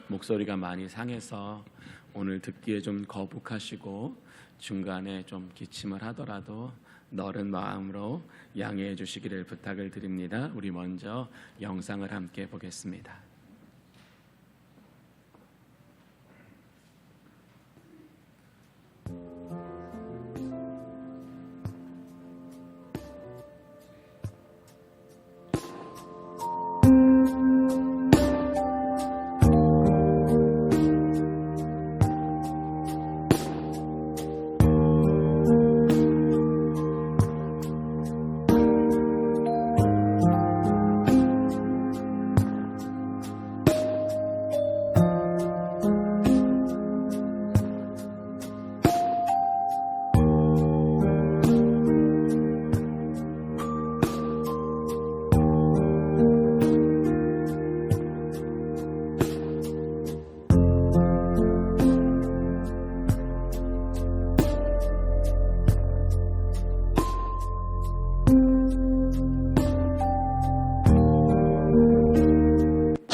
목소리가 많이 상해서 오늘 듣기에 좀 거북하시고 중간에 좀 기침을 하더라도 너른 마음으로 양해해 주시기를 부탁을 드립니다. 우리 먼저 영상을 함께 보겠습니다.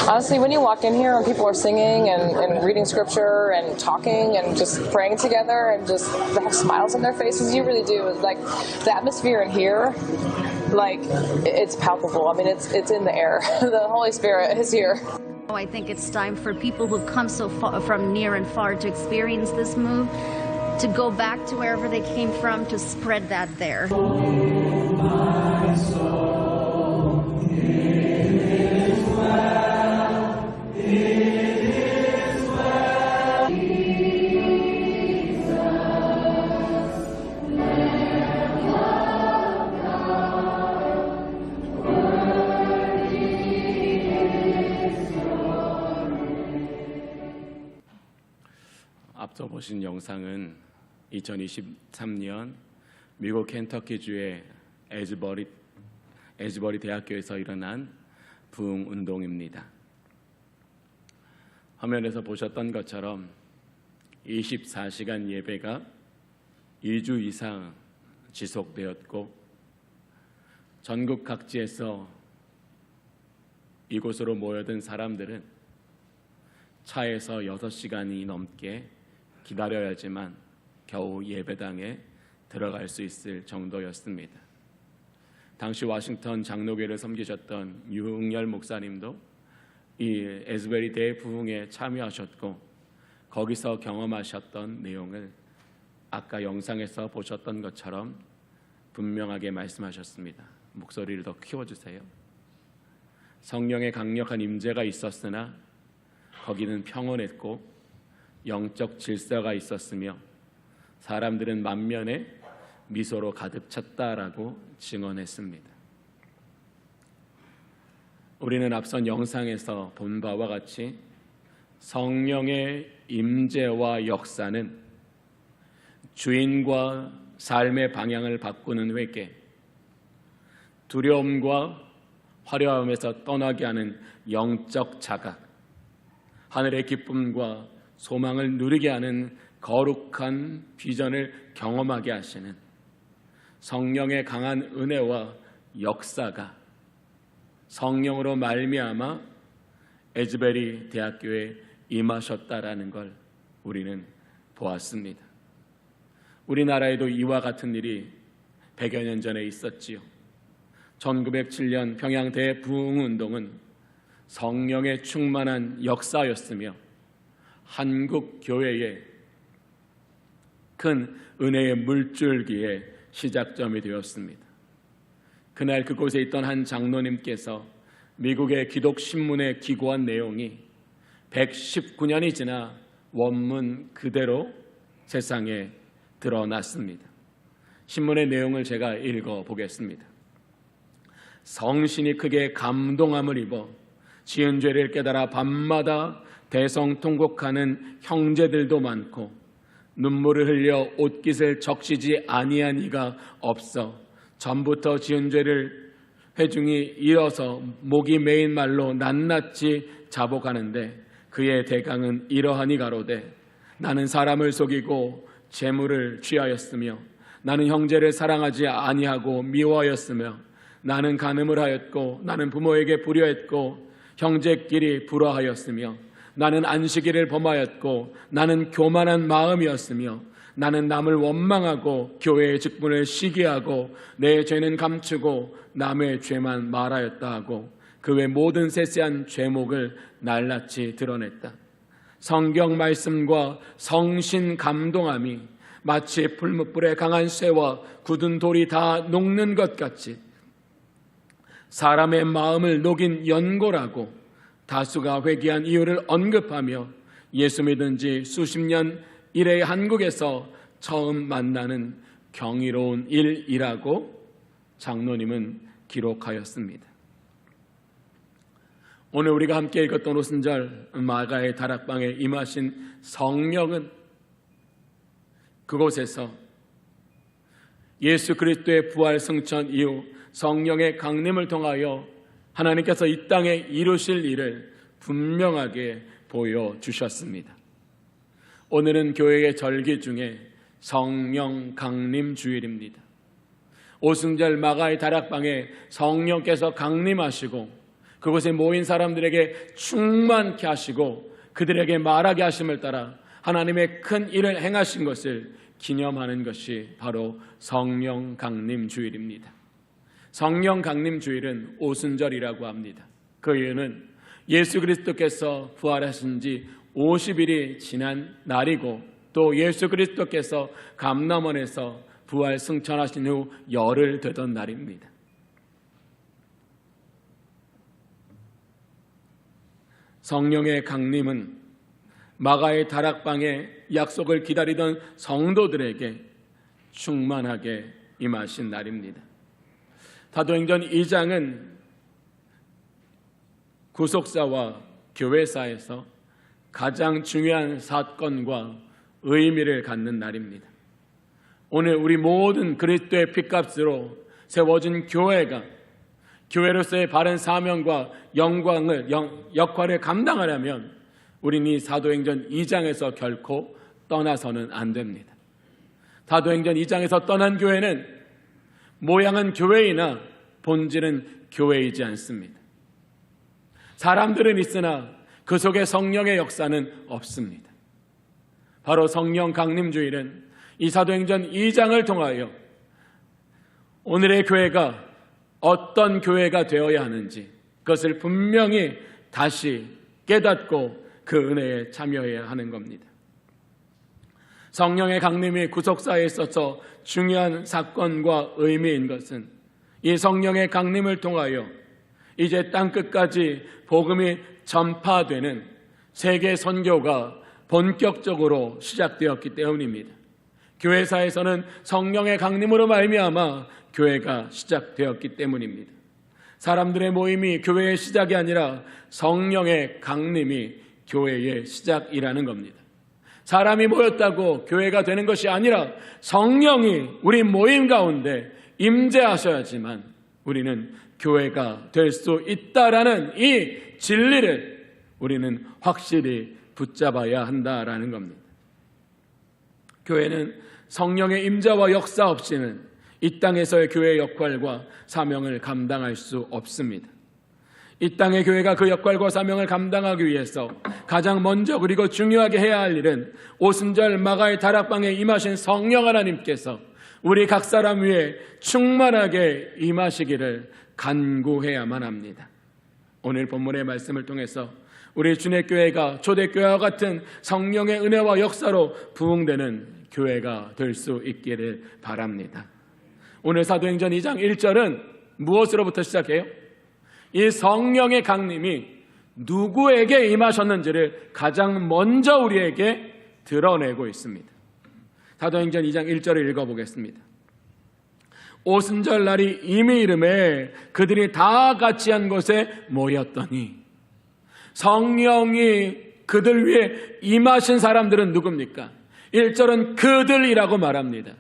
Honestly, when you walk in here and people are singing and reading scripture and talking and just praying together and just have smiles on their faces, you really do. Like, the atmosphere in here, like, it's palpable. I mean, it's in the air. The Holy Spirit is here. I think it's time for people who've come so far from near and far to experience this move to go back to wherever they came from, to spread that there. 앞서 보신 영상은 2023년 미국 켄터키주의 에즈버리 대학교에서 일어난 부흥 운동입니다. 화면에서 보셨던 것처럼 24시간 예배가 2주 이상 지속되었고, 전국 각지에서 이곳으로 모여든 사람들은 차에서 6시간이 넘게 기다려야지만 겨우 예배당에 들어갈 수 있을 정도였습니다. 당시 워싱턴 장로교를 섬기셨던 유흥열 목사님도 이 에즈베리 대부흥에 참여하셨고, 거기서 경험하셨던 내용을 아까 영상에서 보셨던 것처럼 분명하게 말씀하셨습니다. 목소리를 더 키워주세요. 성령의 강력한 임재가 있었으나 거기는 평온했고 영적 질서가 있었으며 사람들은 만면에 미소로 가득 찼다라고 증언했습니다. 우리는 앞선 영상에서 본 바와 같이 성령의 임재와 역사는 주인과 삶의 방향을 바꾸는 회개, 두려움과 화려함에서 떠나게 하는 영적 자각, 하늘의 기쁨과 소망을 누리게 하는 거룩한 비전을 경험하게 하시는 성령의 강한 은혜와 역사가 성령으로 말미암아 에즈베리 대학교에 임하셨다라는 걸 우리는 보았습니다. 우리나라에도 이와 같은 일이 100여 년 전에 있었지요. 1907년 평양 대부흥운동은 성령의 충만한 역사였으며 한국 교회의 큰 은혜의 물줄기의 시작점이 되었습니다. 그날 그곳에 있던 한 장로님께서 미국의 기독신문에 기고한 내용이 119년이 지나 원문 그대로 세상에 드러났습니다. 신문의 내용을 제가 읽어보겠습니다. 성신이 크게 감동함을 입어 지은 죄를 깨달아 밤마다 대성통곡하는 형제들도 많고, 눈물을 흘려 옷깃을 적시지 아니한 이가 없어 전부터 지은 죄를 회중이 일어서 목이 메인 말로 낱낱이 자복하는데, 그의 대강은 이러하니 가로되 나는 사람을 속이고 재물을 취하였으며 나는 형제를 사랑하지 아니하고 미워하였으며 나는 간음을 하였고 나는 부모에게 불효했고 형제끼리 불화하였으며 나는 안식일을 범하였고 나는 교만한 마음이었으며 나는 남을 원망하고 교회의 직분을 시기하고 내 죄는 감추고 남의 죄만 말하였다 하고 그 외 모든 세세한 죄목을 낱낱이 드러냈다. 성경 말씀과 성신 감동함이 마치 풀무불에 강한 쇠와 굳은 돌이 다 녹는 것 같이 사람의 마음을 녹인 연고라고 다수가 회개한 이유를 언급하며 예수 믿은 지 수십 년 이래 한국에서 처음 만나는 경이로운 일이라고 장로님은 기록하였습니다. 오늘 우리가 함께 읽었던 오순절 마가의 다락방에 임하신 성령은 그곳에서 예수 그리스도의 부활 승천 이후 성령의 강림을 통하여 하나님께서 이 땅에 이루실 일을 분명하게 보여주셨습니다. 오늘은 교회의 절기 중에 성령 강림 주일입니다. 오순절 마가의 다락방에 성령께서 강림하시고 그곳에 모인 사람들에게 충만케 하시고 그들에게 말하게 하심을 따라 하나님의 큰 일을 행하신 것을 기념하는 것이 바로 성령 강림 주일입니다. 성령 강림 주일은 오순절이라고 합니다. 그 이유는 예수 그리스도께서 부활하신 지 50일이 지난 날이고 또 예수 그리스도께서 감람원에서 부활 승천하신 후 열흘 되던 날입니다. 성령의 강림은 마가의 다락방에 약속을 기다리던 성도들에게 충만하게 임하신 날입니다. 사도행전 2장은 구속사와 교회사에서 가장 중요한 사건과 의미를 갖는 날입니다. 오늘 우리 모든 그리스도의 핏값으로 세워진 교회로서의 바른 사명과 역할을 감당하려면 우리는 이 사도행전 2장에서 결코 떠나서는 안 됩니다. 사도행전 2장에서 떠난 교회는 모양은 교회이나 본질은 교회이지 않습니다. 사람들은 있으나 그 속에 성령의 역사는 없습니다. 바로 성령 강림주일은 이 사도행전 2장을 통하여 오늘의 교회가 어떤 교회가 되어야 하는지 그것을 분명히 다시 깨닫고 그 은혜에 참여해야 하는 겁니다. 성령의 강림이 구속사에 있어서 중요한 사건과 의미인 것은 이 성령의 강림을 통하여 이제 땅끝까지 복음이 전파되는 세계 선교가 본격적으로 시작되었기 때문입니다. 교회사에서는 성령의 강림으로 말미암아 교회가 시작되었기 때문입니다. 사람들의 모임이 교회의 시작이 아니라 성령의 강림이 교회의 시작이라는 겁니다. 사람이 모였다고 교회가 되는 것이 아니라 성령이 우리 모임 가운데 임재하셔야지만 우리는 교회가 될 수 있다라는 이 진리를 우리는 확실히 붙잡아야 한다라는 겁니다. 교회는 성령의 임재와 역사 없이는 이 땅에서의 교회의 역할과 사명을 감당할 수 없습니다. 이 땅의 교회가 그 역할과 사명을 감당하기 위해서 가장 먼저 그리고 중요하게 해야 할 일은 오순절 마가의 다락방에 임하신 성령 하나님께서 우리 각 사람 위에 충만하게 임하시기를 간구해야만 합니다. 오늘 본문의 말씀을 통해서 우리 주내교회가 초대교회와 같은 성령의 은혜와 역사로 부흥되는 교회가 될 수 있기를 바랍니다. 오늘 사도행전 2장 1절은 무엇으로부터 시작해요? 이 성령의 강림이 누구에게 임하셨는지를 가장 먼저 우리에게 드러내고 있습니다. 사도행전 2장 1절을 읽어보겠습니다. 오순절 날이 이미 이름에 그들이 다 같이 한 곳에 모였더니 성령이 그들 위해 임하신 사람들은 누굽니까? 1절은 그들이라고 말합니다.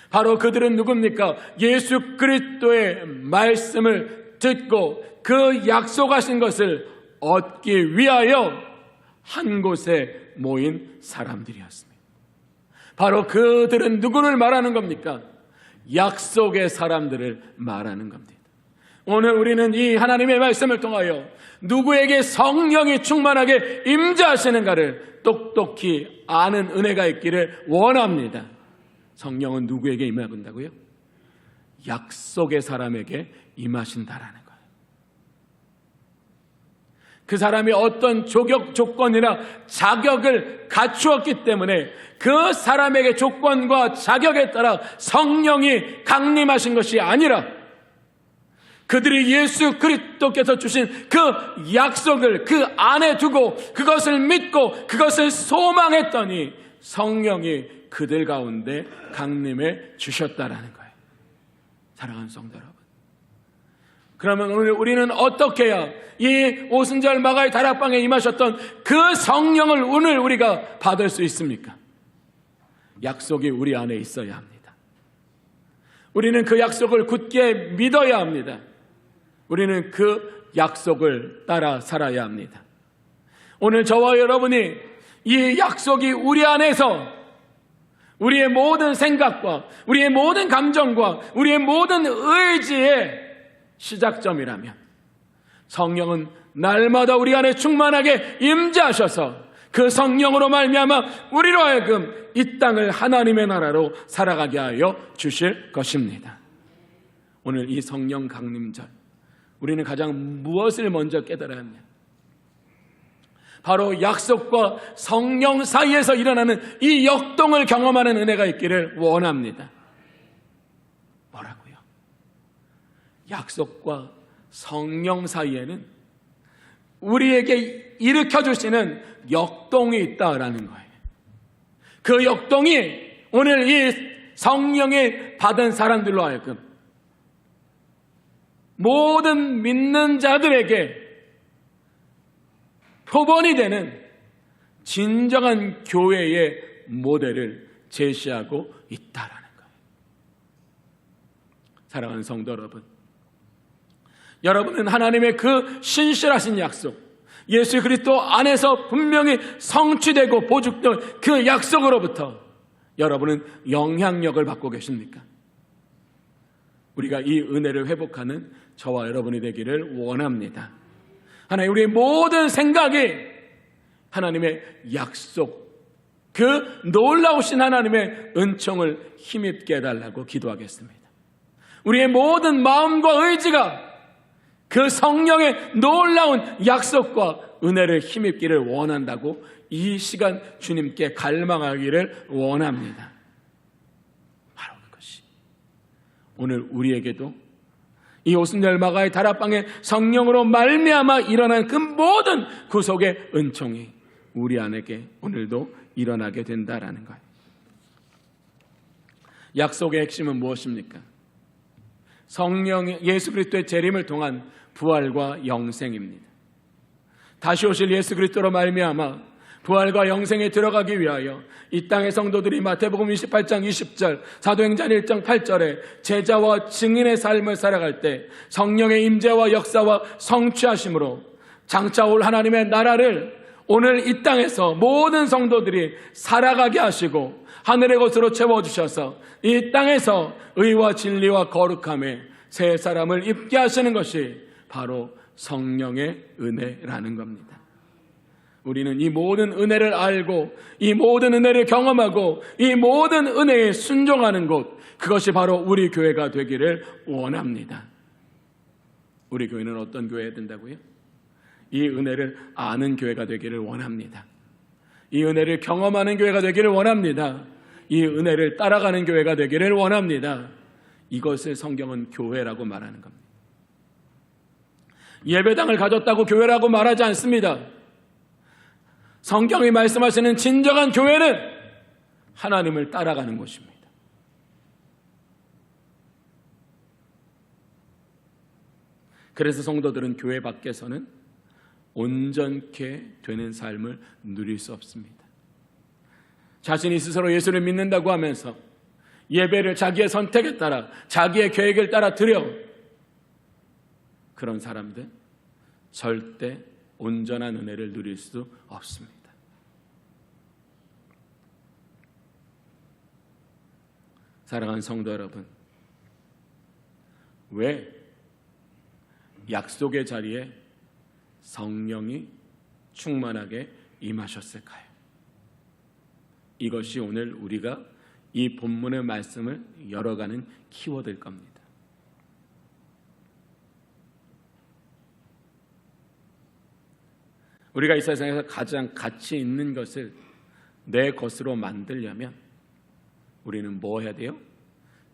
바로 그들은 누굽니까? 예수 그리스도의 말씀을 듣고 그 약속하신 것을 얻기 위하여 한 곳에 모인 사람들이었습니다. 바로 그들은 누구를 말하는 겁니까? 약속의 사람들을 말하는 겁니다. 오늘 우리는 이 하나님의 말씀을 통하여 누구에게 성령이 충만하게 임재하시는가를 똑똑히 아는 은혜가 있기를 원합니다. 성령은 누구에게 임한다고요? 약속의 사람에게 임하신다라는 거예요. 그 사람이 어떤 조건이나 자격을 갖추었기 때문에 그 사람에게 조건과 자격에 따라 성령이 강림하신 것이 아니라 그들이 예수 그리스도께서 주신 그 약속을 그 안에 두고 그것을 믿고 그것을 소망했더니 성령이 그들 가운데 강림해 주셨다라는 거예요. 사랑하는 성도 여러분, 그러면 오늘 우리는 어떻게 해야 이 오순절 마가의 다락방에 임하셨던 그 성령을 오늘 우리가 받을 수 있습니까? 약속이 우리 안에 있어야 합니다. 우리는 그 약속을 굳게 믿어야 합니다. 우리는 그 약속을 따라 살아야 합니다. 오늘 저와 여러분이 이 약속이 우리 안에서 우리의 모든 생각과 우리의 모든 감정과 우리의 모든 의지의 시작점이라면 성령은 날마다 우리 안에 충만하게 임재하셔서 그 성령으로 말미암아 우리로 하여금 이 땅을 하나님의 나라로 살아가게 하여 주실 것입니다. 오늘 이 성령 강림절 우리는 가장 무엇을 먼저 깨달아야 하냐? 바로 약속과 성령 사이에서 일어나는 이 역동을 경험하는 은혜가 있기를 원합니다. 뭐라고요? 약속과 성령 사이에는 우리에게 일으켜주시는 역동이 있다라는 거예요. 그 역동이 오늘 이 성령을 받은 사람들로 하여금 모든 믿는 자들에게 표본이 되는 진정한 교회의 모델을 제시하고 있다라는 거예요. 사랑하는 성도 여러분, 여러분은 하나님의 그 신실하신 약속, 예수 그리스도 안에서 분명히 성취되고 보증된 그 약속으로부터 여러분은 영향력을 받고 계십니까? 우리가 이 은혜를 회복하는 저와 여러분이 되기를 원합니다. 하나님, 우리의 모든 생각이 하나님의 약속, 그 놀라우신 하나님의 은총을 힘입게 해달라고 기도하겠습니다. 우리의 모든 마음과 의지가 그 성령의 놀라운 약속과 은혜를 힘입기를 원한다고 이 시간 주님께 갈망하기를 원합니다. 바로 그것이 오늘 우리에게도 이 오순절 마가의 다락방에 성령으로 말미암아 일어난 그 모든 구속의 은총이 우리 안에게 오늘도 일어나게 된다라는 거예요. 약속의 핵심은 무엇입니까? 성령 예수 그리스도의 재림을 통한 부활과 영생입니다. 다시 오실 예수 그리스도로 말미암아 부활과 영생에 들어가기 위하여 이 땅의 성도들이 마태복음 28장 20절, 사도행전 1장 8절에 제자와 증인의 삶을 살아갈 때 성령의 임재와 역사와 성취하심으로 장차 올 하나님의 나라를 오늘 이 땅에서 모든 성도들이 살아가게 하시고 하늘의 것으로 채워주셔서 이 땅에서 의와 진리와 거룩함에 새 사람을 입게 하시는 것이 바로 성령의 은혜라는 겁니다. 우리는 이 모든 은혜를 알고 이 모든 은혜를 경험하고 이 모든 은혜에 순종하는 곳, 그것이 바로 우리 교회가 되기를 원합니다. 우리 교회는 어떤 교회가 된다고요? 이 은혜를 아는 교회가 되기를 원합니다. 이 은혜를 경험하는 교회가 되기를 원합니다. 이 은혜를 따라가는 교회가 되기를 원합니다. 이것을 성경은 교회라고 말하는 겁니다. 예배당을 가졌다고 교회라고 말하지 않습니다. 성경이 말씀하시는 진정한 교회는 하나님을 따라가는 곳입니다. 그래서 성도들은 교회 밖에서는 온전케 되는 삶을 누릴 수 없습니다. 자신이 스스로 예수를 믿는다고 하면서 예배를 자기의 선택에 따라 자기의 계획을 따라 드려 그런 사람들 절대 온전한 은혜를 누릴 수 없습니다. 사랑하는 성도 여러분, 왜 약속의 자리에 성령이 충만하게 임하셨을까요? 이것이 오늘 우리가 이 본문의 말씀을 열어가는 키워드일 겁니다. 우리가 이 세상에서 가장 가치 있는 것을 내 것으로 만들려면 우리는 뭐 해야 돼요?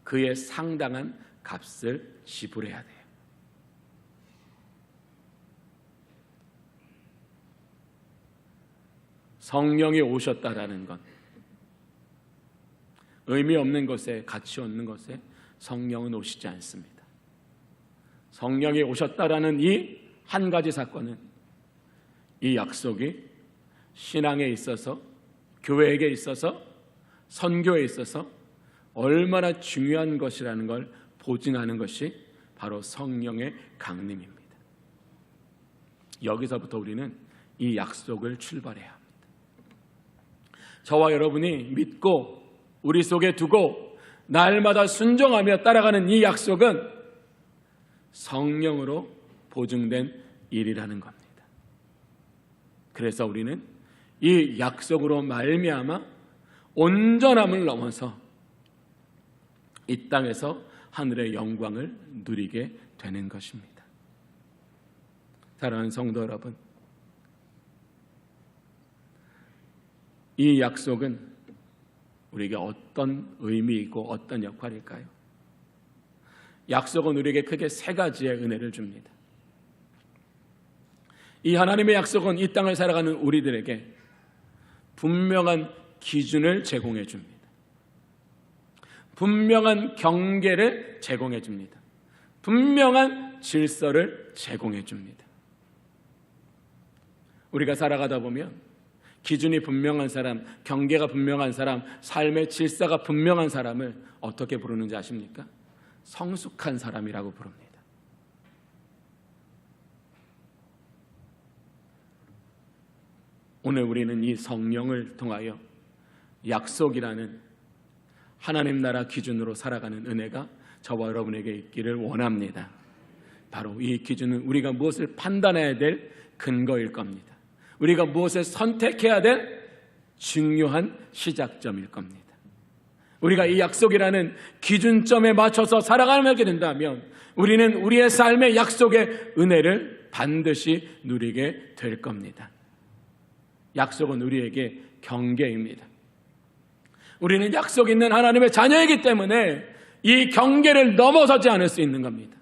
그에 상당한 값을 지불해야 돼요. 성령이 오셨다라는 것, 의미 없는 것에, 가치 없는 것에 성령은 오시지 않습니다. 성령이 오셨다라는 이 한 가지 사건은, 이 약속이 신앙에 있어서, 교회에게 있어서, 선교에 있어서 얼마나 중요한 것이라는 걸 보증하는 것이 바로 성령의 강림입니다. 여기서부터 우리는 이 약속을 출발해야 합니다. 저와 여러분이 믿고 우리 속에 두고 날마다 순종하며 따라가는 이 약속은 성령으로 보증된 일이라는 겁니다. 그래서 우리는 이 약속으로 말미암아 온전함을 넘어서 이 땅에서 하늘의 영광을 누리게 되는 것입니다. 사랑하는 성도 여러분, 이 약속은 우리에게 어떤 의미이고 어떤 역할일까요? 약속은 우리에게 크게 세 가지의 은혜를 줍니다. 이 하나님의 약속은 이 땅을 살아가는 우리들에게 분명한 기준을 제공해 줍니다. 분명한 경계를 제공해 줍니다. 분명한 질서를 제공해 줍니다. 우리가 살아가다 보면 기준이 분명한 사람, 경계가 분명한 사람, 삶의 질서가 분명한 사람을 어떻게 부르는지 아십니까? 성숙한 사람이라고 부릅니다. 오늘 우리는 이 성령을 통하여 약속이라는 하나님 나라 기준으로 살아가는 은혜가 저와 여러분에게 있기를 원합니다. 바로 이 기준은 우리가 무엇을 판단해야 될 근거일 겁니다. 우리가 무엇을 선택해야 될 중요한 시작점일 겁니다. 우리가 이 약속이라는 기준점에 맞춰서 살아가게 된다면 우리는 우리의 삶의 약속의 은혜를 반드시 누리게 될 겁니다. 약속은 우리에게 경계입니다. 우리는 약속 있는 하나님의 자녀이기 때문에 이 경계를 넘어서지 않을 수 있는 겁니다.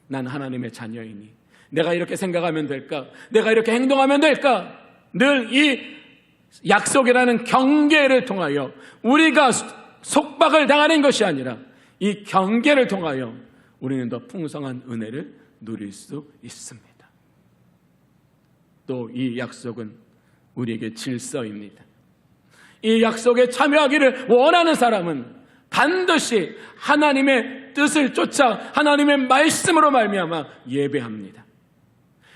난 하나님의 자녀이니 내가 이렇게 생각하면 될까? 내가 이렇게 행동하면 될까? 늘 이 약속이라는 경계를 통하여 우리가 속박을 당하는 것이 아니라 이 경계를 통하여 우리는 더 풍성한 은혜를 누릴 수 있습니다. 또 이 약속은 우리에게 질서입니다. 이 약속에 참여하기를 원하는 사람은 반드시 하나님의 뜻을 쫓아 하나님의 말씀으로 말미암아 예배합니다.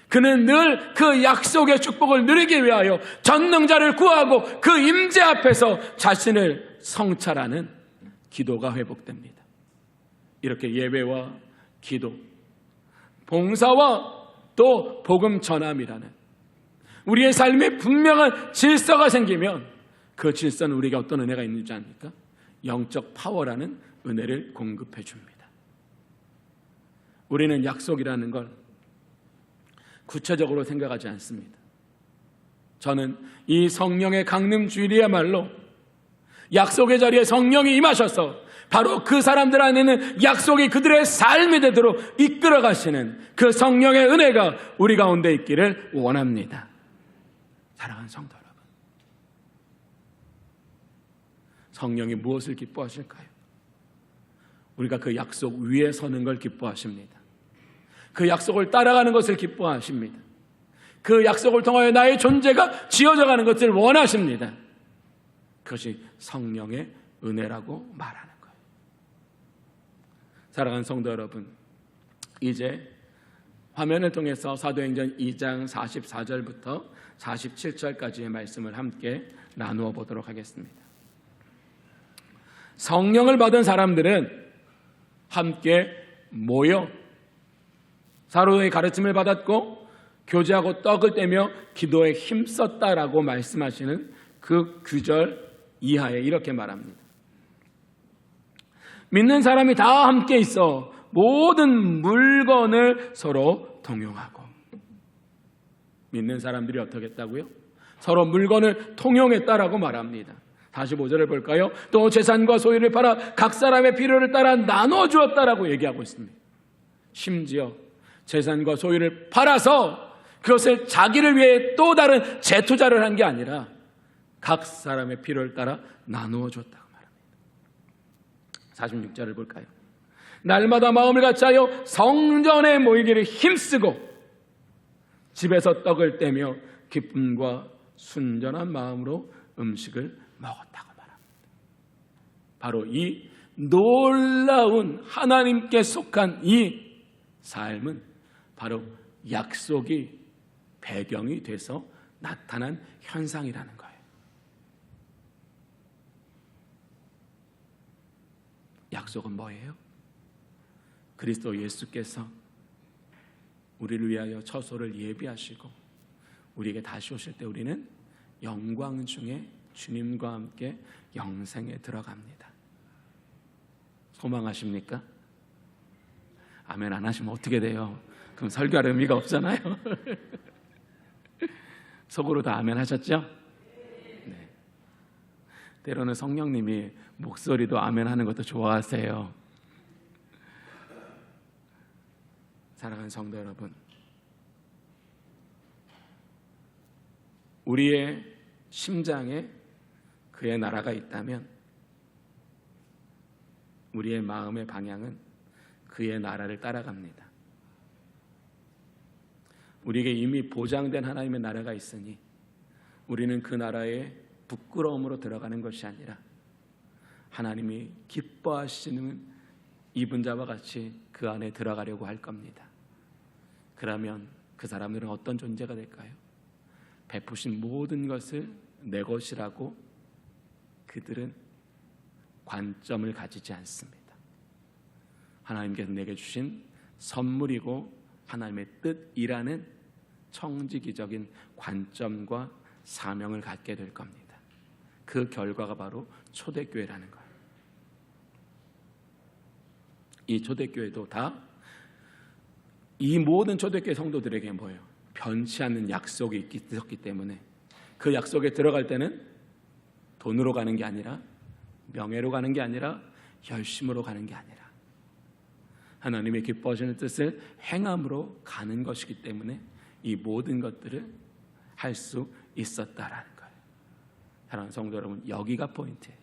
그는 늘 그 약속의 축복을 누리기 위하여 전능자를 구하고 그 임재 앞에서 자신을 성찰하는 기도가 회복됩니다. 이렇게 예배와 기도, 봉사와 또 복음 전함이라는 우리의 삶에 분명한 질서가 생기면 그 질서는 우리가 어떤 은혜가 있는지 압니까? 영적 파워라는 은혜를 공급해 줍니다. 우리는 약속이라는 걸 구체적으로 생각하지 않습니다. 저는 이 성령의 강림 주일이야말로 약속의 자리에 성령이 임하셔서 바로 그 사람들 안에는 약속이 그들의 삶이 되도록 이끌어 가시는 그 성령의 은혜가 우리 가운데 있기를 원합니다. 사랑하는 성도 여러분, 성령이 무엇을 기뻐하실까요? 우리가 그 약속 위에 서는 걸 기뻐하십니다. 그 약속을 따라가는 것을 기뻐하십니다. 그 약속을 통하여 나의 존재가 지어져가는 것을 원하십니다. 그것이 성령의 은혜라고 말하는 거예요. 사랑하는 성도 여러분, 이제 화면을 통해서 사도행전 2장 44절부터 47절까지의 말씀을 함께 나누어 보도록 하겠습니다. 성령을 받은 사람들은 함께 모여 사도의 가르침을 받았고 교제하고 떡을 떼며 기도에 힘썼다라고 말씀하시는 그 구절 이하에 이렇게 말합니다. 믿는 사람이 다 함께 있어 모든 물건을 서로 통용하고. 믿는 사람들이 어떻게 했다고요? 서로 물건을 통용했다라고 말합니다. 45절을 볼까요? 또 재산과 소유를 팔아 각 사람의 필요를 따라 나눠주었다라고 얘기하고 있습니다. 심지어 재산과 소유를 팔아서 그것을 자기를 위해 또 다른 재투자를 한 게 아니라 각 사람의 필요를 따라 나누어 줬다고 말합니다. 46절을 볼까요? 날마다 마음을 같이하여 성전에 모이기를 힘쓰고 집에서 떡을 떼며 기쁨과 순전한 마음으로 음식을 먹었다고 말합니다. 바로 이 놀라운 하나님께 속한 이 삶은 바로 약속이 배경이 돼서 나타난 현상이라는 거예요. 약속은 뭐예요? 그리스도 예수께서 우리를 위하여 처소를 예비하시고 우리에게 다시 오실 때 우리는 영광 중에 주님과 함께 영생에 들어갑니다. 소망하십니까? 아멘 안 하시면 어떻게 돼요? 그럼 설교할 의미가 없잖아요. 속으로 다 아멘 하셨죠? 네. 때로는 성령님이 목소리도 아멘 하는 것도 좋아하세요. 사랑하는 성도 여러분, 우리의 심장에 그의 나라가 있다면 우리의 마음의 방향은 그의 나라를 따라갑니다. 우리에게 이미 보장된 하나님의 나라가 있으니 우리는 그 나라에 부끄러움으로 들어가는 것이 아니라 하나님이 기뻐하시는 입은 자와 같이 그 안에 들어가려고 할 겁니다. 그러면 그 사람들은 어떤 존재가 될까요? 베푸신 모든 것을 내 것이라고 그들은 관점을 가지지 않습니다. 하나님께서 내게 주신 선물이고 하나님의 뜻이라는 청지기적인 관점과 사명을 갖게 될 겁니다. 그 결과가 바로 초대교회라는 거예요. 이 초대교회도 다 이 모든 초대교회 성도들에게 뭐예요? 변치 않는 약속이 있었기 때문에 그 약속에 들어갈 때는 돈으로 가는 게 아니라 명예로 가는 게 아니라 열심으로 가는 게 아니라 하나님의 기뻐하시는 뜻을 행함으로 가는 것이기 때문에 이 모든 것들을 할 수 있었다라는 거예요. 사랑하는 성도 여러분, 여기가 포인트예요.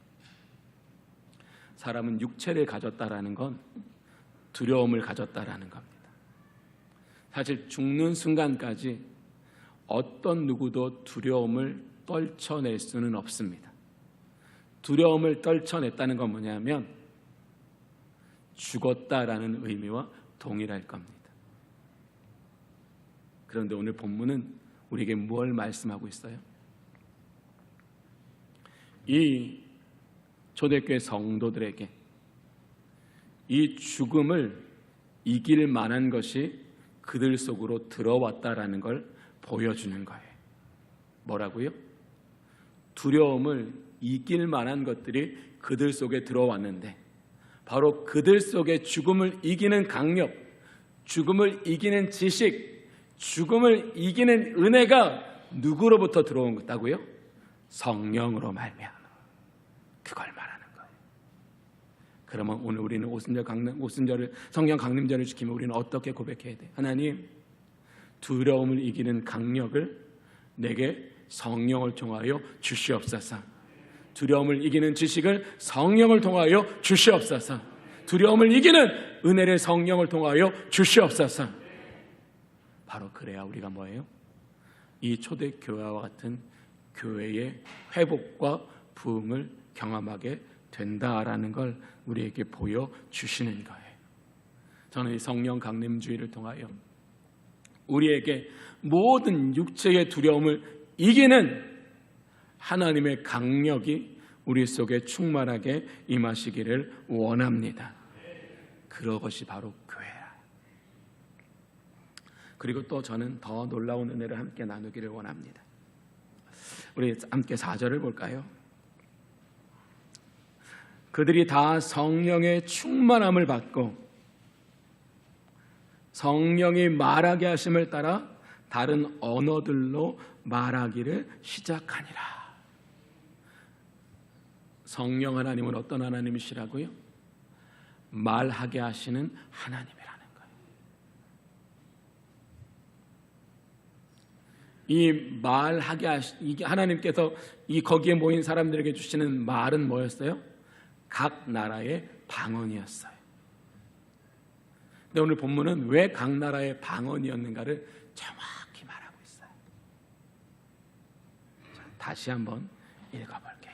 사람은 육체를 가졌다라는 건 두려움을 가졌다라는 겁니다. 사실 죽는 순간까지 어떤 누구도 두려움을 떨쳐낼 수는 없습니다. 두려움을 떨쳐냈다는 건 뭐냐면 죽었다라는 의미와 동일할 겁니다. 그런데 오늘 본문은 우리에게 뭘 말씀하고 있어요? 이 초대교회 성도들에게 이 죽음을 이길 만한 것이 그들 속으로 들어왔다라는 걸 보여주는 거예요. 뭐라고요? 두려움을 이길 만한 것들이 그들 속에 들어왔는데 바로 그들 속에 죽음을 이기는 강력, 죽음을 이기는 지식, 죽음을 이기는 은혜가 누구로부터 들어온 거다고요? 성령으로 말미암아. 그걸 말하는 거예요. 그러면 오늘 우리는 오순절을 성령 강림절을 지키면 우리는 어떻게 고백해야 돼요? 하나님, 두려움을 이기는 강력을 내게 성령을 통하여 주시옵소서. 두려움을 이기는 지식을 성령을 통하여 주시옵소서. 두려움을 이기는 은혜를 성령을 통하여 주시옵소서. 바로 그래야 우리가 뭐예요? 이 초대교회와 같은 교회의 회복과 부흥을 경험하게 된다라는 걸 우리에게 보여주시는 거예요. 저는 이 성령 강림주의를 통하여 우리에게 모든 육체의 두려움을 이기는 하나님의 강력이 우리 속에 충만하게 임하시기를 원합니다. 그것이 바로 교회야. 그리고 또 저는 더 놀라운 은혜를 함께 나누기를 원합니다. 우리 함께 4절을 볼까요? 그들이 다 성령의 충만함을 받고 성령이 말하게 하심을 따라 다른 언어들로 말하기를 시작하니라. 성령 하나님은 어떤 하나님이시라고요? 말하게 하시는 하나님이라는 거예요. 이 말하게 이게 하나님께서 이 거기에 모인 사람들에게 주시는 말은 뭐였어요? 각 나라의 방언이었어요. 근데 오늘 본문은 왜 각 나라의 방언이었는가를 정확히 말하고 있어요. 자, 다시 한번 읽어볼게요.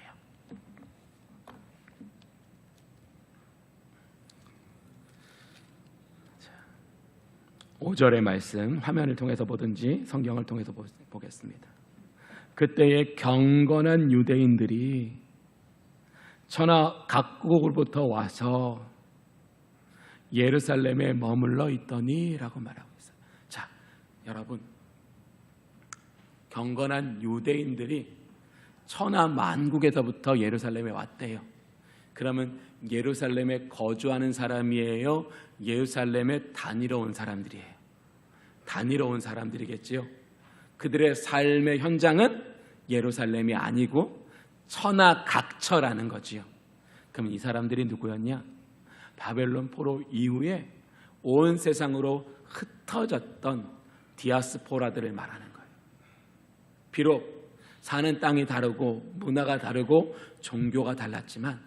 5절의 말씀 화면을 통해서 보든지 성경을 통해서 보겠습니다. 그때의 경건한 유대인들이 천하 각국으로부터 와서 예루살렘에 머물러 있더니 라고 말하고 있어요. 자, 여러분, 경건한 유대인들이 천하 만국에서부터 예루살렘에 왔대요. 그러면 예루살렘에 거주하는 사람이에요? 예루살렘에 다니러 온 사람들이에요? 다니러 온 사람들이겠지요. 그들의 삶의 현장은 예루살렘이 아니고 천하 각처라는 거지요. 그럼 이 사람들이 누구였냐? 바벨론 포로 이후에 온 세상으로 흩어졌던 디아스포라들을 말하는 거예요. 비록 사는 땅이 다르고 문화가 다르고 종교가 달랐지만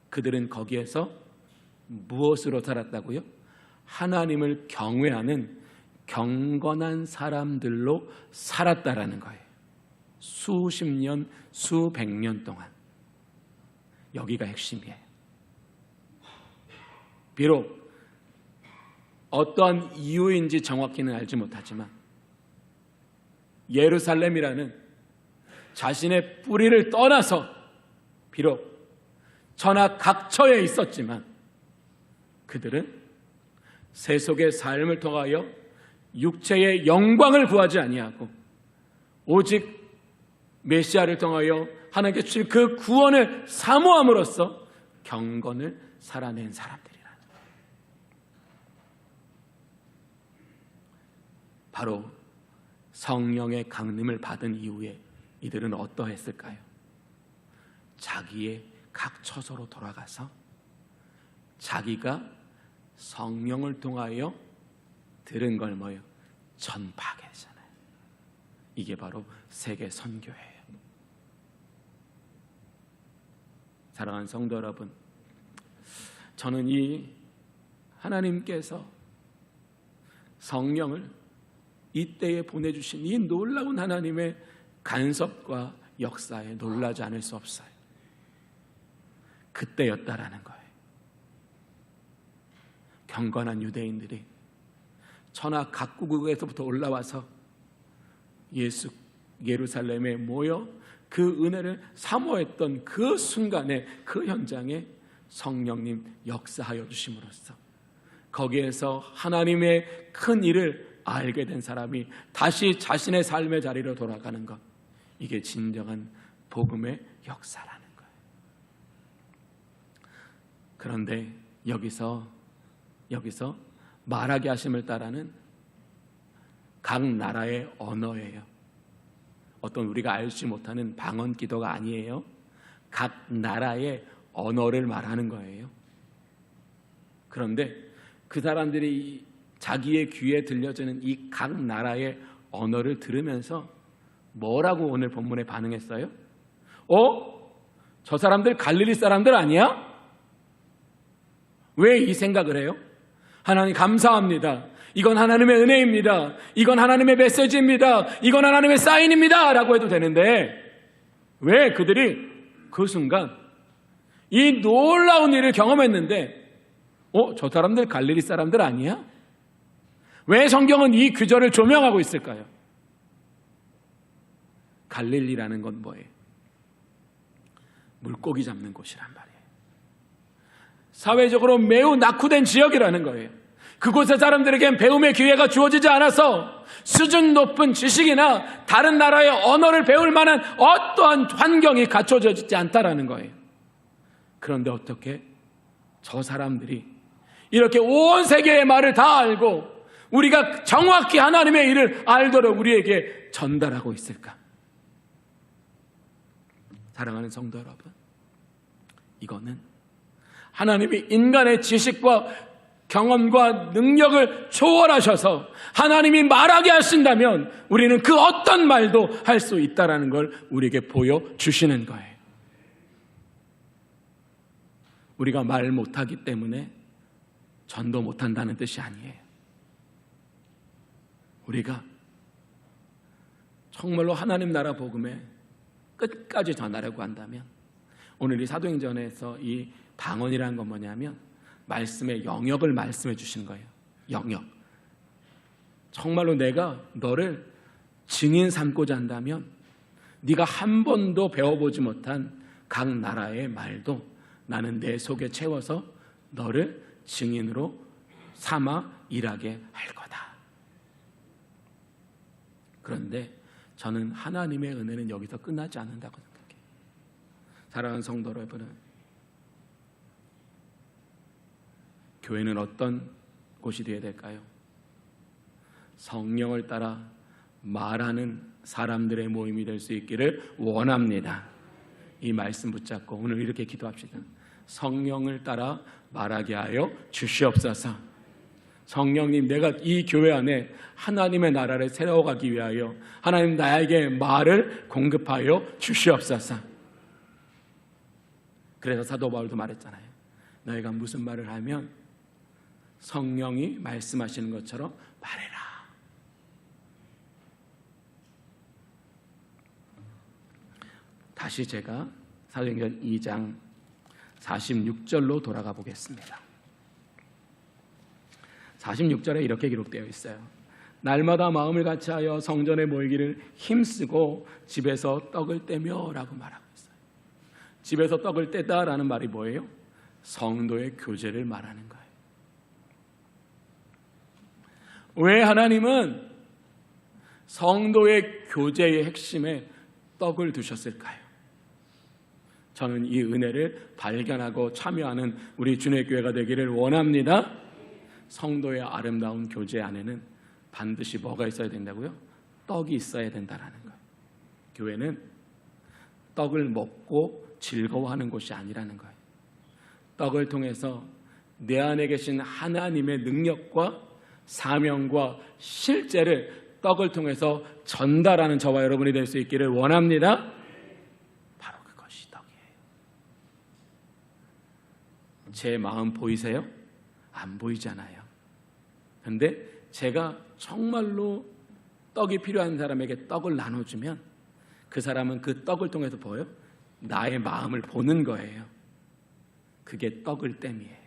그들은 거기에서 무엇으로 살았다고요? 하나님을 경외하는 경건한 사람들로 살았다라는 거예요. 수십 년, 수백 년 동안. 여기가 핵심이에요. 비록 어떤 이유인지 정확히는 알지 못하지만 예루살렘이라는 자신의 뿌리를 떠나서 비록 천하 각처에 있었지만 그들은 세속의 삶을 통하여 육체의 영광을 구하지 아니하고 오직 메시아를 통하여 하나님께 주실 그 구원을 사모함으로써 경건을 살아낸 사람들이라는 거예요. 바로 성령의 강림을 받은 이후에 이들은 어떠했을까요? 자기의 각 처소로 돌아가서 자기가 성령을 통하여 들은 걸 뭐예요? 전파하게 되잖아요. 이게 바로 세계 선교예요. 사랑하는 성도 여러분, 저는 이 하나님께서 성령을 이때에 보내주신 이 놀라운 하나님의 간섭과 역사에 놀라지 않을 수 없어요. 그때였다라는 거예요. 경건한 유대인들이 천하 각국에서부터 올라와서 예루살렘에 모여 그 은혜를 사모했던 그 순간에 그 현장에 성령님 역사하여 주심으로써 거기에서 하나님의 큰 일을 알게 된 사람이 다시 자신의 삶의 자리로 돌아가는 것, 이게 진정한 복음의 역사라는 거예요. 그런데 여기서 말하게 하심을 따라는 각 나라의 언어예요. 어떤 우리가 알지 못하는 방언 기도가 아니에요. 각 나라의 언어를 말하는 거예요. 그런데 그 사람들이 자기의 귀에 들려지는 이 각 나라의 언어를 들으면서 뭐라고 오늘 본문에 반응했어요? 저 사람들 갈릴리 사람들 아니야? 왜 이 생각을 해요? 하나님 감사합니다. 이건 하나님의 은혜입니다. 이건 하나님의 메시지입니다. 이건 하나님의 사인입니다. 라고 해도 되는데 왜 그들이 그 순간 이 놀라운 일을 경험했는데 저 사람들 갈릴리 사람들 아니야? 왜 성경은 이 규절을 조명하고 있을까요? 갈릴리라는 건 뭐예요? 물고기 잡는 곳이란 말이에요. 사회적으로 매우 낙후된 지역이라는 거예요. 그곳의 사람들에겐 배움의 기회가 주어지지 않아서 수준 높은 지식이나 다른 나라의 언어를 배울 만한 어떠한 환경이 갖춰져 있지 않다라는 거예요. 그런데 어떻게 저 사람들이 이렇게 온 세계의 말을 다 알고 우리가 정확히 하나님의 일을 알도록 우리에게 전달하고 있을까? 사랑하는 성도 여러분, 이거는 하나님이 인간의 지식과 경험과 능력을 초월하셔서 하나님이 말하게 하신다면 우리는 그 어떤 말도 할 수 있다는 걸 우리에게 보여주시는 거예요. 우리가 말 못하기 때문에 전도 못한다는 뜻이 아니에요. 우리가 정말로 하나님 나라 복음에 끝까지 전하려고 한다면 오늘 이 사도행전에서 이 방언이라는 건 뭐냐면 말씀의 영역을 말씀해 주시는 거예요. 영역. 정말로 내가 너를 증인 삼고자 한다면 네가 한 번도 배워보지 못한 각 나라의 말도 나는 내 속에 채워서 너를 증인으로 삼아 일하게 할 거다. 그런데 저는 하나님의 은혜는 여기서 끝나지 않는다고 생각해요. 사랑하는 성도 여러분은 교회는 어떤 곳이 되어야 될까요? 성령을 따라 말하는 사람들의 모임이 될 수 있기를 원합니다. 이 말씀 붙잡고 오늘 이렇게 기도합시다. 성령을 따라 말하게 하여 주시옵소서. 성령님, 내가 이 교회 안에 하나님의 나라를 세워가기 위하여 하나님 나에게 말을 공급하여 주시옵소서. 그래서 사도 바울도 말했잖아요. 너희가 무슨 말을 하면 성령이 말씀하시는 것처럼 말해라. 다시 제가 사도행전 2장 46절로 돌아가 보겠습니다. 46절에 이렇게 기록되어 있어요. 날마다 마음을 같이하여 성전에 모이기를 힘쓰고 집에서 떡을 떼며 라고 말하고 있어요. 집에서 떡을 떼다라는 말이 뭐예요? 성도의 교제를 말하는 거예요. 왜 하나님은 성도의 교제의 핵심에 떡을 두셨을까요? 저는 이 은혜를 발견하고 참여하는 우리 주의 교회가 되기를 원합니다. 성도의 아름다운 교제 안에는 반드시 뭐가 있어야 된다고요? 떡이 있어야 된다라는 거예요. 교회는 떡을 먹고 즐거워하는 곳이 아니라는 거예요. 떡을 통해서 내 안에 계신 하나님의 능력과 사명과 실제를 떡을 통해서 전달하는 저와 여러분이 될 수 있기를 원합니다. 바로 그것이 떡이에요. 제 마음 보이세요? 안 보이잖아요. 그런데 제가 정말로 떡이 필요한 사람에게 떡을 나눠주면 그 사람은 그 떡을 통해서 보여요? 나의 마음을 보는 거예요. 그게 떡을 땜이에요.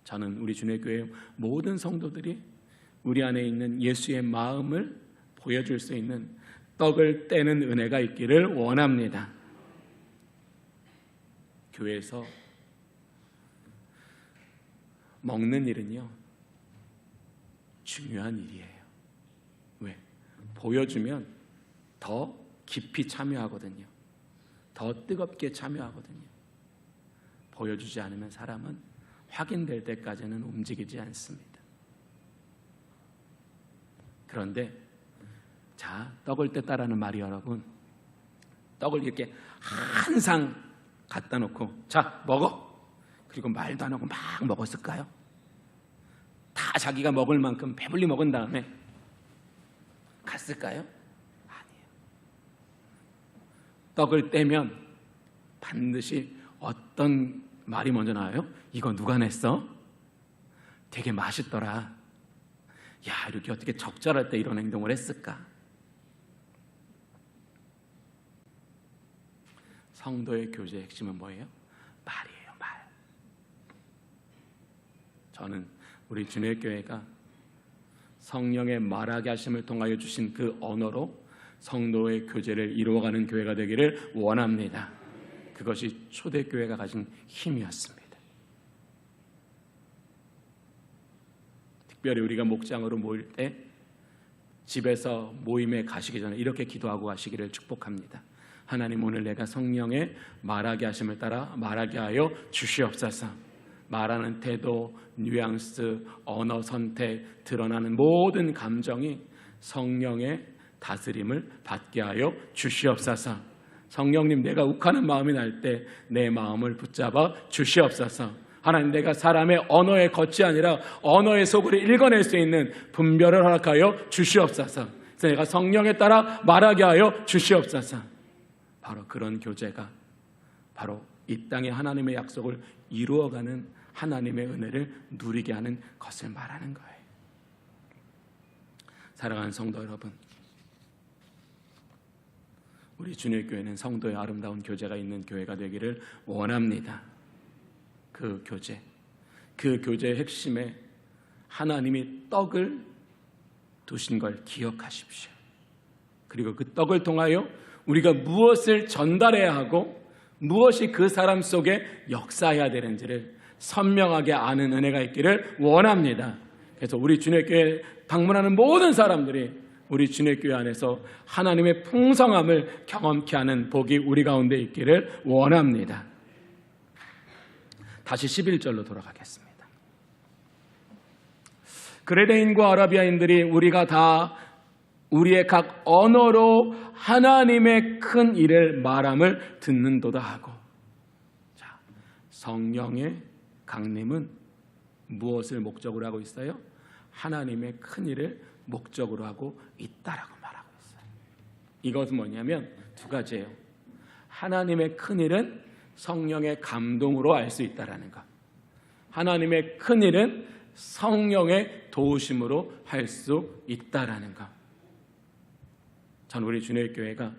저는 우리 주의 교회 모든 성도들이 우리 안에 있는 예수의 마음을 보여줄 수 있는 떡을 떼는 은혜가 있기를 원합니다. 교회에서 먹는 일은요, 중요한 일이에요. 왜? 보여주면 더 깊이 참여하거든요. 더 뜨겁게 참여하거든요. 보여주지 않으면 사람은 확인될 때까지는 움직이지 않습니다. 그런데 자, 떡을 뗐다라는 말이 여러분, 떡을 이렇게 한 상 갖다 놓고 자, 먹어. 그리고 말도 안 하고 막 먹었을까요? 다 자기가 먹을 만큼 배불리 먹은 다음에 갔을까요? 아니에요. 떡을 떼면 반드시 어떤 말이 먼저 나와요? 이거 누가 냈어? 되게 맛있더라. 야, 이렇게 어떻게 적절할 때 이런 행동을 했을까? 성도의 교제의 핵심은 뭐예요? 말이에요, 말. 저는 우리 주의 교회가 성령의 말하게 하심을 통하여 주신 그 언어로 성도의 교제를 이루어가는 교회가 되기를 원합니다. 그것이 초대교회가 가진 힘이었습니다. 특별히 우리가 목장으로 모일 때 집에서 모임에 가시기 전에 이렇게 기도하고 가시기를 축복합니다. 하나님, 오늘 내가 성령의 말하게 하심을 따라 말하게 하여 주시옵소서. 말하는 태도, 뉘앙스, 언어 선택, 드러나는 모든 감정이 성령의 다스림을 받게 하여 주시옵소서. 성령님, 내가 욱하는 마음이 날 때 내 마음을 붙잡아 주시옵소서. 하나님, 내가 사람의 언어의 겉이 아니라 언어의 속을 읽어낼 수 있는 분별을 허락하여 주시옵소서. 그래서 내가 성령에 따라 말하게 하여 주시옵소서. 바로 그런 교제가 바로 이 땅에 하나님의 약속을 이루어가는 하나님의 은혜를 누리게 하는 것을 말하는 거예요. 사랑하는 성도 여러분, 우리 주님의 교회는 성도의 아름다운 교제가 있는 교회가 되기를 원합니다. 그 교제의 핵심에 하나님이 떡을 두신 걸 기억하십시오. 그리고 그 떡을 통하여 우리가 무엇을 전달해야 하고 무엇이 그 사람 속에 역사해야 되는지를 선명하게 아는 은혜가 있기를 원합니다. 그래서 우리 주님의 교회 방문하는 모든 사람들이 우리 주님의 교회 안에서 하나님의 풍성함을 경험케 하는 복이 우리 가운데 있기를 원합니다. 다시 11절로 돌아가겠습니다. 그레데인과 아라비아인들이 우리가 다 우리의 각 언어로 하나님의 큰 일을 말함을 듣는도다 하고, 자, 성령의 강림은 무엇을 목적으로 하고 있어요? 하나님의 큰 일을 목적으로 하고 있다라고 말하고 있어요. 이것은 뭐냐면 두 가지예요. 하나님의 큰 일은 성령의 감동으로 알 수 있다라는 것. 하나님의 큰 일은 성령의 도우심으로 할 수 있다라는 것. 전 우리 주님의 교회가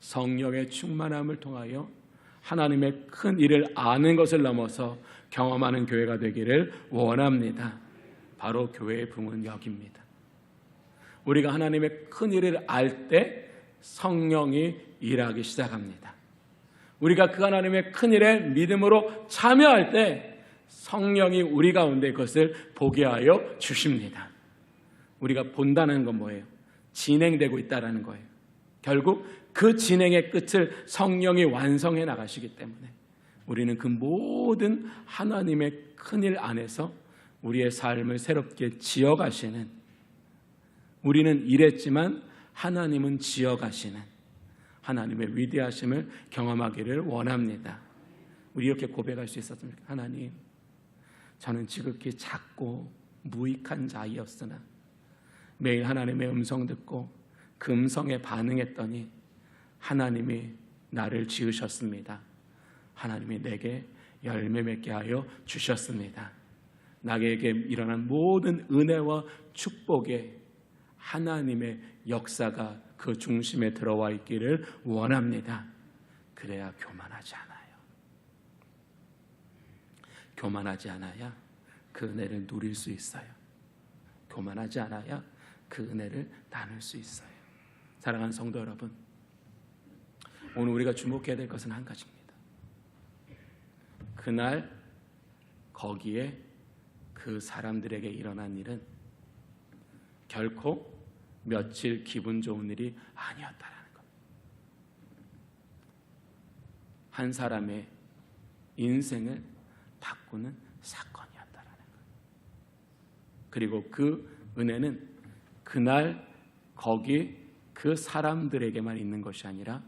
성령의 충만함을 통하여 하나님의 큰 일을 아는 것을 넘어서 경험하는 교회가 되기를 원합니다. 바로 교회의 부흥은 여기입니다. 우리가 하나님의 큰 일을 알 때 성령이 일하기 시작합니다. 우리가 그 하나님의 큰 일에 믿음으로 참여할 때 성령이 우리 가운데 그것을 보게 하여 주십니다. 우리가 본다는 건 뭐예요? 진행되고 있다는 거예요. 결국 그 진행의 끝을 성령이 완성해 나가시기 때문에 우리는 그 모든 하나님의 큰 일 안에서 우리의 삶을 새롭게 지어가시는, 우리는 일했지만 하나님은 지어가시는 하나님의 위대하심을 경험하기를 원합니다. 우리 이렇게 고백할 수 있었습니다. 하나님, 저는 지극히 작고 무익한 자이었으나 매일 하나님의 음성 듣고 그 음성에 반응했더니 하나님이 나를 지으셨습니다. 하나님이 내게 열매 맺게 하여 주셨습니다. 나에게 일어난 모든 은혜와 축복에 하나님의 역사가 그 중심에 들어와 있기를 원합니다. 그래야 교만하지 않아요. 교만하지 않아야 그 은혜를 누릴 수 있어요. 교만하지 않아야 그 은혜를 나눌 수 있어요. 사랑하는 성도 여러분, 오늘 우리가 주목해야 될 것은 한 가지입니다. 그날 거기에 그 사람들에게 일어난 일은 결코 며칠 기분 좋은 일이 아니었다라는 것. 한 사람의 인생을 바꾸는 사건이었다라는 것. 그리고 그 은혜는 그날 거기 그 사람들에게만 있는 것이 아니라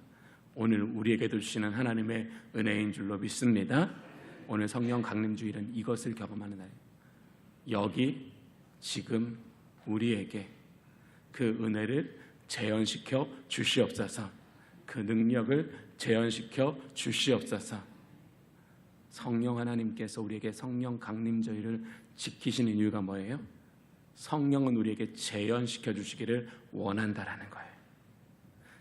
오늘 우리에게도 주시는 하나님의 은혜인 줄로 믿습니다. 오늘 성령 강림 주일은 이것을 경험하는 날이에요. 여기 지금 우리에게 그 은혜를 재현시켜 주시옵소서. 그 능력을 재현시켜 주시옵소서. 성령 하나님께서 우리에게 성령 강림절을 지키시는 이유가 뭐예요? 성령은 우리에게 재현시켜 주시기를 원한다라는 거예요.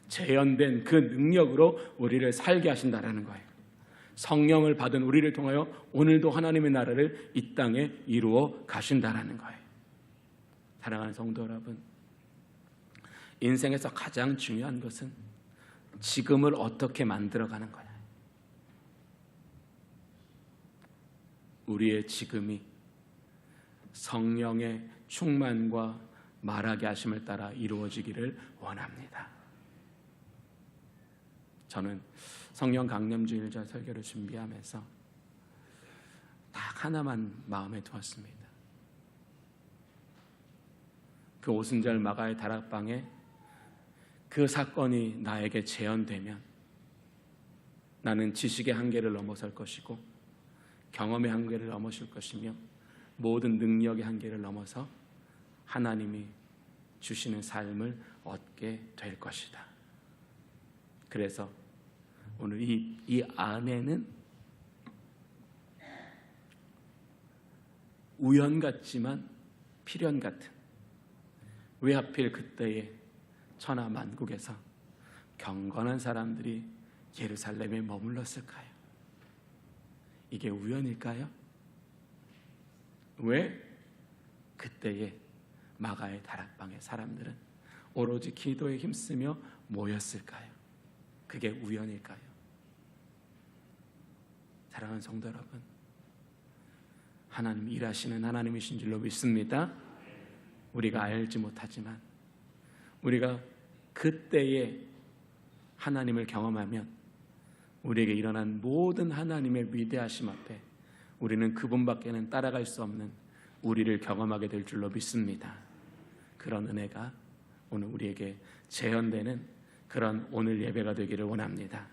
재현된 그 능력으로 우리를 살게 하신다라는 거예요. 성령을 받은 우리를 통하여 오늘도 하나님의 나라를 이 땅에 이루어 가신다라는 거예요. 사랑하는 성도 여러분, 인생에서 가장 중요한 것은 지금을 어떻게 만들어가는 거냐. 우리의 지금이 성령의 충만과 말하게 하심을 따라 이루어지기를 원합니다. 저는 성령 강림주일절 설교를 준비하면서 딱 하나만 마음에 두었습니다. 그 오순절 마가의 다락방에 그 사건이 나에게 재현되면 나는 지식의 한계를 넘어설 것이고 경험의 한계를 넘어설 것이며 모든 능력의 한계를 넘어서 하나님이 주시는 삶을 얻게 될 것이다. 그래서 오늘 이 안에는 우연 같지만 필연 같은, 왜 하필 그때에 천하 만국에서 경건한 사람들이 예루살렘에 머물렀을까요? 이게 우연일까요? 왜 그때에 마가의 다락방의 사람들은 오로지 기도에 힘쓰며 모였을까요? 그게 우연일까요? 사랑하는 성도 여러분, 하나님 일하시는 하나님이신 줄로 믿습니다. 우리가 알지 못하지만 우리가 그때에 하나님을 경험하면 우리에게 일어난 모든 하나님의 위대하심 앞에 우리는 그분밖에는 따라갈 수 없는 우리를 경험하게 될 줄로 믿습니다. 그런 은혜가 오늘 우리에게 재현되는 그런 오늘 예배가 되기를 원합니다.